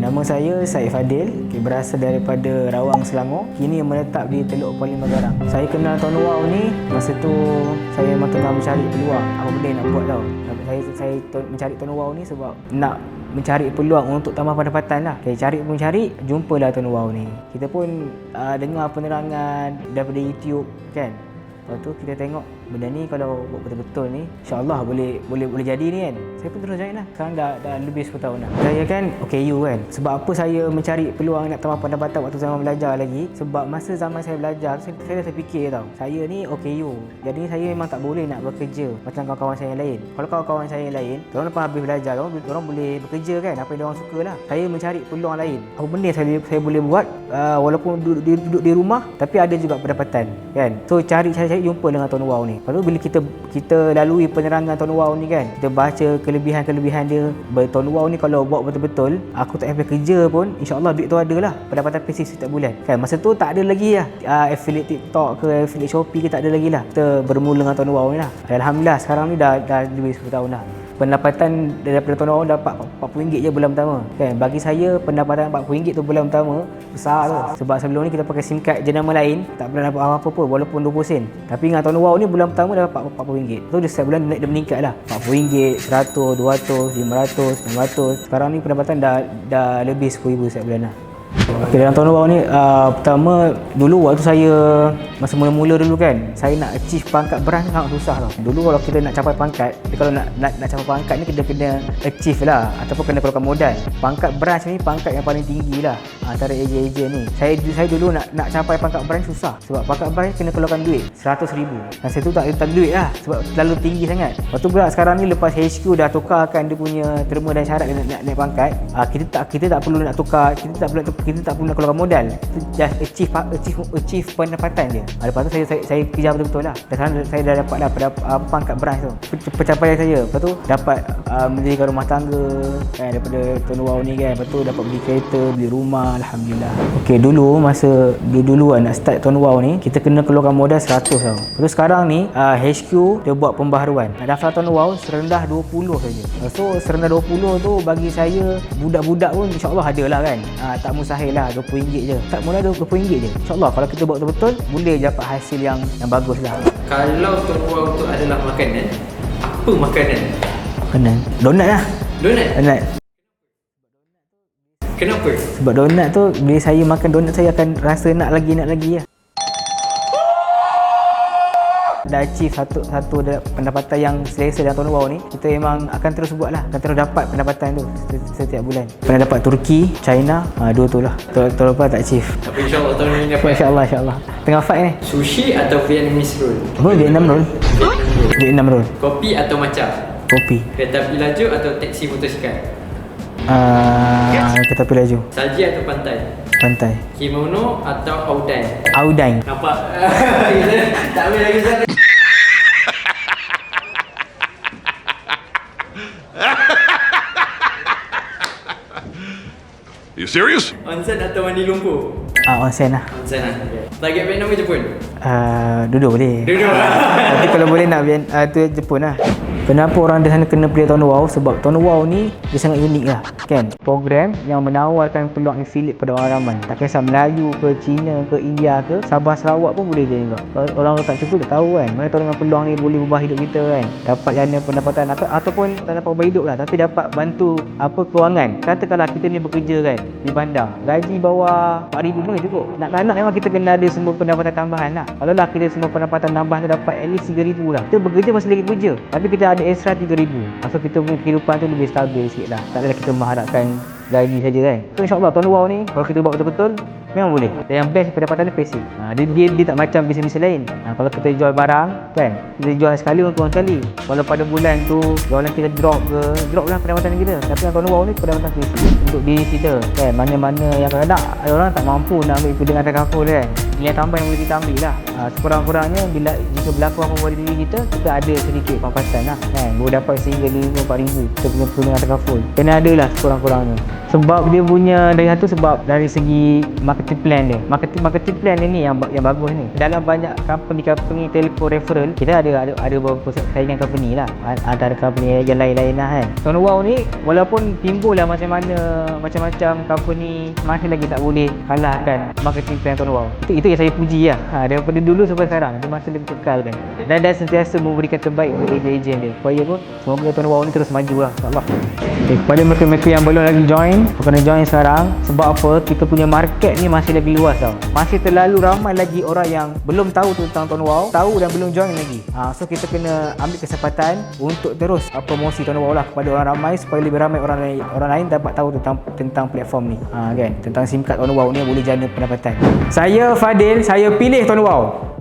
Nama saya Syed Fadil, berasal daripada Rawang, Selangor. Kini menetap di Teluk Kuala Magarang. Saya kenal Tuan Wow ni masa tu saya memang tengah mencari peluang apa benda nak buat tau. Saya mencari Tuan Wow ni sebab nak mencari peluang untuk tambah pendapatan lah. Cari, jumpalah Tuan Wow ni. Kita pun dengar penerangan daripada YouTube kan. Lepas tu kita tengok benda ni kalau buat betul-betul ni insya-Allah boleh jadi ni kan. Saya pun terus join lah. Sekarang dah lebih 10 tahun dah. Saya kan OKU kan. Sebab apa saya mencari peluang nak tambah pendapatan waktu zaman belajar lagi? Sebab masa zaman saya belajar saya dah terfikir tau. Saya ni OKU. Jadi saya memang tak boleh nak bekerja macam kawan-kawan saya yang lain. Kalau kawan-kawan saya yang lain, diorang lepas habis belajar, diorang boleh bekerja kan apa yang diorang suka lah. Saya mencari peluang lain. Apa benda saya boleh buat walaupun duduk di rumah tapi ada juga pendapatan kan. So cari jumpa dengan Tuan Wow ni. Lepas tu bila kita lalui penerangan Tuan Wow ni kan, kita baca kelebihan-kelebihan dia. Tuan Wow ni kalau buat betul-betul, aku tak payah kerja pun insya-Allah duit tu ada lah, pendapatan pasif setiap bulan kan. Masa tu tak ada lagi lah affiliate TikTok ke affiliate Shopee ke, tak ada lagi lah. Kita bermula dengan Tuan Wow ni lah. Alhamdulillah sekarang ni dah lebih 10 tahun dah. Pendapatan daripada Tuan Wow dapat RM40 je bulan pertama kan. Bagi saya pendapatan RM40 tu bulan pertama besar tu. Sebab sebelum ni kita pakai SIM card jenama lain tak pernah dapat apa-apa pun walaupun 20 sen. Tapi dengan Tuan Wow ni bulan pertama dah dapat RM40. Tu dia setiap bulan dia meningkat lah. RM40, RM100, RM200, RM500, RM600. Sekarang ni pendapatan dah lebih RM10,000 setiap bulan lah. Okay, dalam Tuan Wow ni pertama dulu waktu saya masa mula-mula dulu kan, saya nak achieve pangkat branch sangat susah tau. Dulu kalau kita nak capai pangkat, kalau nak capai pangkat ni kita kena achieve lah ataupun kena keluarkan modal. Pangkat branch ni pangkat yang paling tinggi lah antara ejen-ejen ni. Saya dulu nak capai pangkat branch susah sebab pangkat branch kena keluarkan duit RM100,000. Dan saya tu tak duit lah sebab terlalu tinggi sangat. Lepas tu pula sekarang ni lepas HQ dah tukarkan dia punya terma dan syarat dia nak naik pangkat, kita tak perlu nak tukar, kita tak perlu nak keluarkan modal. Kita just achieve pendapatan je. Lepas tu saya kejar betul-betul lah. Dan sekarang saya dah dapat lah pangkat branch tu. Pencapaian saya. Lepas tu dapat mendirikan rumah tangga kan, daripada Tuan Wow ni kan. Lepas tu dapat beli kereta, beli rumah, alhamdulillah. Okey, dulu nak start Tuan Wow ni, kita kena keluarkan modal 100 tau. Lepas tu sekarang ni HQ dia buat pembaharuan. Nak daftar Tuan Wow serendah 20 saja. So serendah 20 tu bagi saya budak-budak pun insya-Allah ada lah kan. Tak mustahil lah, RM20 je. Start mula RM20 je. InsyaAllah kalau kita buat betul-betul boleh dapat hasil yang bagus lah. Kalau Tuan Wow tu adalah makanan, apa makanan? Makanan? Donat lah. Donat. Kenapa? Sebab donat tu bila saya makan donat saya akan rasa nak lagi lah. Dah achieve satu pendapatan yang selesa dalam Tuan Wow ni, kita memang akan terus buat lah, akan terus dapat pendapatan tu setiap bulan. Pernah dapat Turki, China, dua tu lah. Tahun lepas tak achieve. Tapi insyaAllah tahun ni dapat. InsyaAllah. Tengah fight ni. Sushi atau Vietnamese roll? Apa? Vietnam roll. Kopi atau matcha? Kopi. Kereta api laju atau taksi motosikal? Kereta api laju. Salji atau pantai? Pantai. Kimono atau Audai? Audai. Nampak? Tak boleh lagi sana. You serious? Onsen atau mandi lumpur? Onsen lah. Onsen lah. Target Vietnam ke Jepun? Duduk boleh. Tapi kalau boleh nak tu Jepun lah. Kenapa orang di sana kena pilih Tuan Wow? Sebab Tuan Wow ni dia sangat unik lah kan. Program yang menawarkan peluang affiliate pada orang ramai. Tak kisah Melayu ke, Cina ke, India ke, Sabah Sarawak pun boleh je juga. Kalau orang tak cukup tak tahu kan, mana tahu dengan peluang ni boleh ubah hidup kita kan. Dapat jana pendapatan ataupun tak dapat ubah hidup lah, tapi dapat bantu kewangan. Katakanlah kita ni bekerja kan di bandar, gaji bawah RM4,000 pun cukup. Nak memang kita kena ada semua pendapatan tambahan lah. Kalau lah kita semua pendapatan tambahan tu dapat at least RM3,000 lah. Kita bekerja masih lagi bekerja, tapi kita ada extra RM3,000. Maksud kita punya kehidupan tu lebih stabil sikit lah. Tak adalah kita mengharapkan gaji saja kan. So insyaAllah Tuan Wow ni kalau kita buat betul-betul memang boleh. Dan yang best pendapatan dia pasif. Dia tak macam bisnes lain. Kalau kita jual barang kan, kita jual sekali kurang sekali. Kalau pada bulan tu jualan kita drop lah pendapatan kita. Tapi yang Tuan Wow ni pendapatan pasif untuk diri kita kan. Mana-mana yang kadang-kadang orang tak mampu nak ambil dengan takaful kan, nilai tambah yang boleh kita ambil lah. Sekurang-kurangnya jika berlaku apa pada diri kita ada sedikit pampasan lah kan. Boleh dapat sehingga RM5,000-4,000 kita punya dengan takaful. Kena ada lah sekurang-kurangnya. Sebab dia punya dari satu, sebab dari segi marketing plan dia. Marketing plan dia ni yang bagus ni. Dalam banyak company telco referral, kita ada beberapa saingan company lah, antara company yang lain-lain lah kan. Tony Wow ni walaupun timbul lah macam-macam company, masih lagi tak boleh kalahkan marketing plan Tony Wow. Itu yang saya puji lah. Daripada dulu sampai sekarang, dia masih lagi kekal kan. Dan sentiasa memberikan terbaik untuk ejen-ejen dia. Supaya pun semoga Tony Wow ni terus maju lah, insyaAllah. Kepada mereka-mereka yang belum lagi join, kena join sekarang. Sebab apa? Kita punya market ni masih lagi luas tau. Masih terlalu ramai lagi orang yang belum tahu tentang Tony Wow, tahu dan belum join lagi. So kita kena ambil kesempatan untuk terus promosi Tony Wow lah kepada orang ramai, supaya lebih ramai orang lain dapat tahu tentang platform ni. Kan? Tentang SIM card Tony Wow ni boleh jana pendapatan. Saya Fadil, saya pilih Tony Wow.